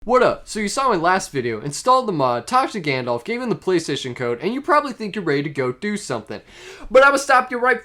What up? So you saw my last video, installed the mod, talked to Gandalf, gave him the PlayStation code, and you probably think you're ready to go do something. But I'm gonna stop you right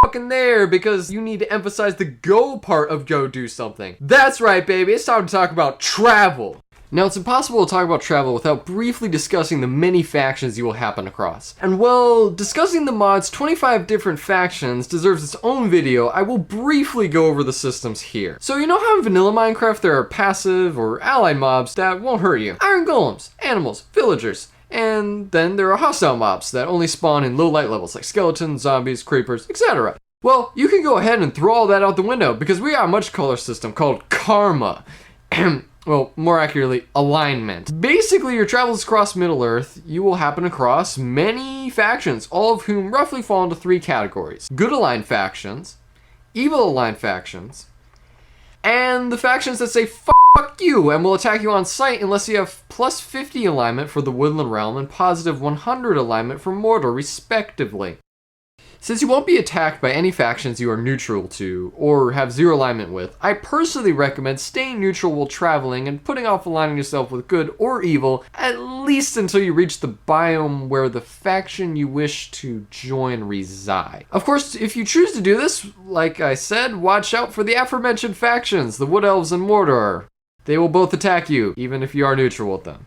fucking there because you need to emphasize the go part of go do something. That's right, baby, it's time to talk about travel. Now, it's impossible to talk about travel without briefly discussing the many factions you will happen across. And well, discussing the mod's 25 different factions deserves its own video. I will briefly go over the systems here. So you know how in vanilla Minecraft there are passive or allied mobs that won't hurt you? Iron golems, animals, villagers. And then there are hostile mobs that only spawn in low light levels like skeletons, zombies, creepers, etc. Well, you can go ahead and throw all that out the window because we got a much cooler system called Karma. Well, more accurately, alignment. Basically, your travels across Middle-earth, you will happen across many factions, all of whom roughly fall into 3 categories. Good aligned factions, evil aligned factions, and the factions that say fuck you and will attack you on sight unless you have plus 50 alignment for the Woodland Realm and positive 100 alignment for Mordor, respectively. Since you won't be attacked by any factions you are neutral to, or have 0 alignment with, I personally recommend staying neutral while traveling and putting off aligning yourself with good or evil, at least until you reach the biome where the faction you wish to join reside. Of course, if you choose to do this, like I said, watch out for the aforementioned factions, the Wood Elves and Mordor. They will both attack you, even if you are neutral with them.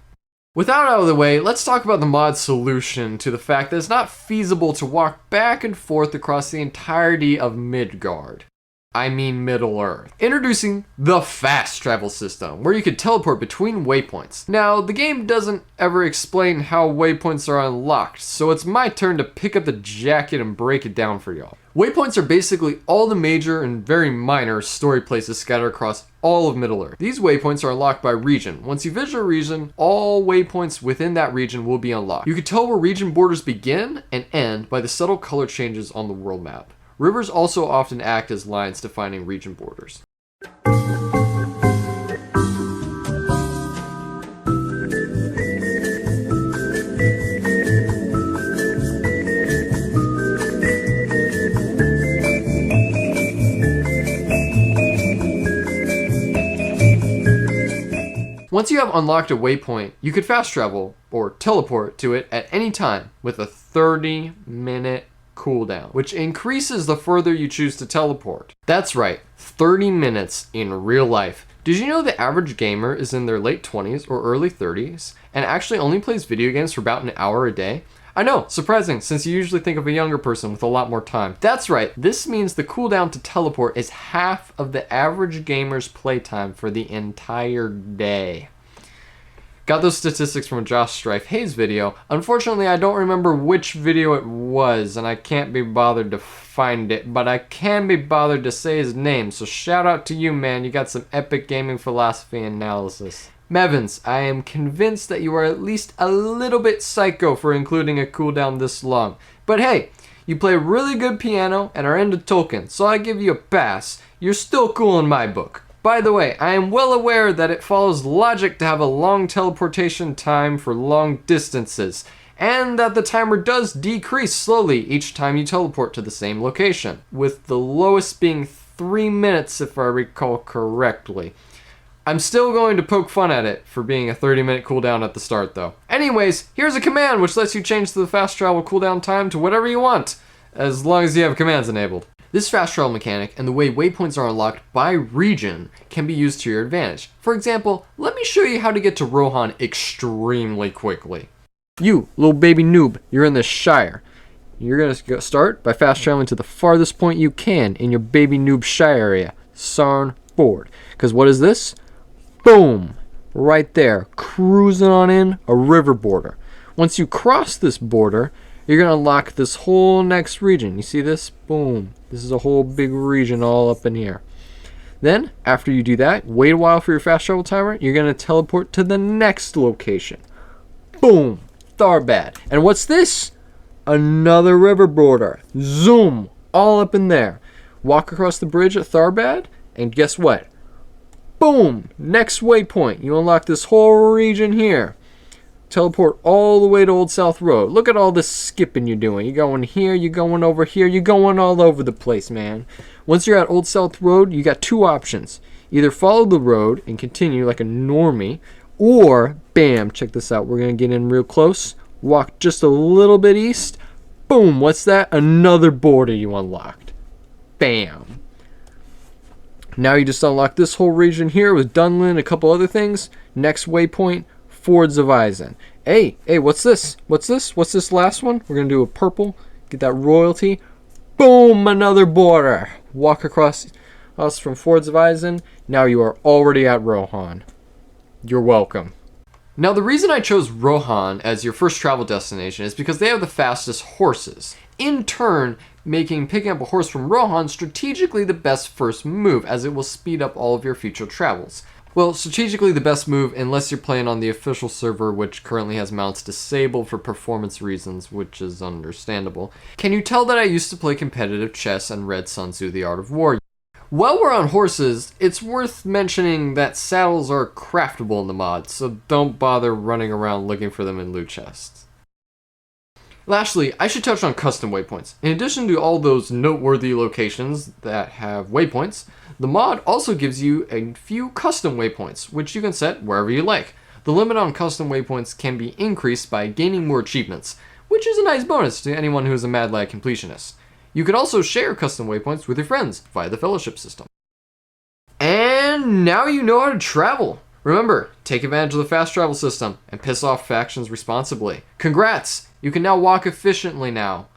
With that out of the way, let's talk about the mod's solution to the fact that it's not feasible to walk back and forth across the entirety of Midgard. I mean Middle-earth. Introducing the fast travel system, where you can teleport between waypoints. Now, the game doesn't ever explain how waypoints are unlocked, so it's my turn to pick up the jacket and break it down for y'all. Waypoints are basically all the major and very minor story places scattered across all of Middle-earth. These waypoints are unlocked by region. Once you visit a region, all waypoints within that region will be unlocked. You can tell where region borders begin and end by the subtle color changes on the world map. Rivers also often act as lines defining region borders. Once you have unlocked a waypoint, you could fast travel or teleport to it at any time with a 30-minute cooldown, which increases the further you choose to teleport. That's right, 30 minutes in real life. Did you know the average gamer is in their late 20s or early 30s and actually only plays video games for about an hour a day? I know, surprising, since you usually think of a younger person with a lot more time. That's right, this means the cooldown to teleport is half of the average gamer's playtime for the entire day. Got those statistics from a JoshStrifeHaze video. Unfortunately, I don't remember which video it was, and I can't be bothered to find it, but I can be bothered to say his name, so shout out to you, man. You got some epic gaming philosophy analysis. Mevans, I am convinced that you are at least a little bit psycho for including a cooldown this long. But hey, you play really good piano and are into Tolkien, so I give you a pass. You're still cool in my book. By the way, I am well aware that it follows logic to have a long teleportation time for long distances, and that the timer does decrease slowly each time you teleport to the same location, with the lowest being 3 minutes if I recall correctly. I'm still going to poke fun at it for being a 30-minute cooldown at the start though. Anyways, here's a command which lets you change the fast travel cooldown time to whatever you want, as long as you have commands enabled. This fast travel mechanic and the way waypoints are unlocked by region can be used to your advantage. For example, let me show you how to get to Rohan extremely quickly. You, little baby noob, you're in the Shire. You're gonna start by fast traveling to the farthest point you can in your baby noob Shire area, Sarn Ford. Because what is this? Boom! Right there, cruising on in a river border. Once you cross this border, you're going to unlock this whole next region. You see this? Boom. This is a whole big region all up in here. Then, after you do that, wait a while for your fast travel timer. You're going to teleport to the next location. Boom. Tharbad. And what's this? Another river border. Zoom. All up in there. Walk across the bridge at Tharbad, and guess what? Boom. Next waypoint. You unlock this whole region here. Teleport all the way to Old South Road. Look at all this skipping you're doing. You're going here, you're going over here, you're going all over the place, man. Once you're at Old South Road, you got 2 options. Either follow the road and continue like a normie, Or, bam, check this out. We're going to get in real close. Walk just a little bit east. Boom, what's that? Another border you unlocked. Bam. Now you just unlock this whole region here with Dunlin, a couple other things. Next waypoint, Fords of Eisen. Hey, what's this? What's this last one? We're going to do a purple. Get that royalty. Boom, another border. Walk across us from Fords of Eisen. Now you are already at Rohan. You're welcome. Now the reason I chose Rohan as your first travel destination is because they have the fastest horses. In turn, making picking up a horse from Rohan strategically the best first move, as it will speed up all of your future travels. Well, strategically the best move unless you're playing on the official server, which currently has mounts disabled for performance reasons, which is understandable. Can you tell that I used to play competitive chess and read Sun Tzu The Art of War? While we're on horses, it's worth mentioning that saddles are craftable in the mod, so don't bother running around looking for them in loot chests. Lastly, I should touch on custom waypoints. In addition to all those noteworthy locations that have waypoints, the mod also gives you a few custom waypoints, which you can set wherever you like. The limit on custom waypoints can be increased by gaining more achievements, which is a nice bonus to anyone who is a Mad Lad completionist. You can also share custom waypoints with your friends via the fellowship system. And now you know how to travel. Remember, take advantage of the fast travel system and piss off factions responsibly. Congrats! You can now walk efficiently now.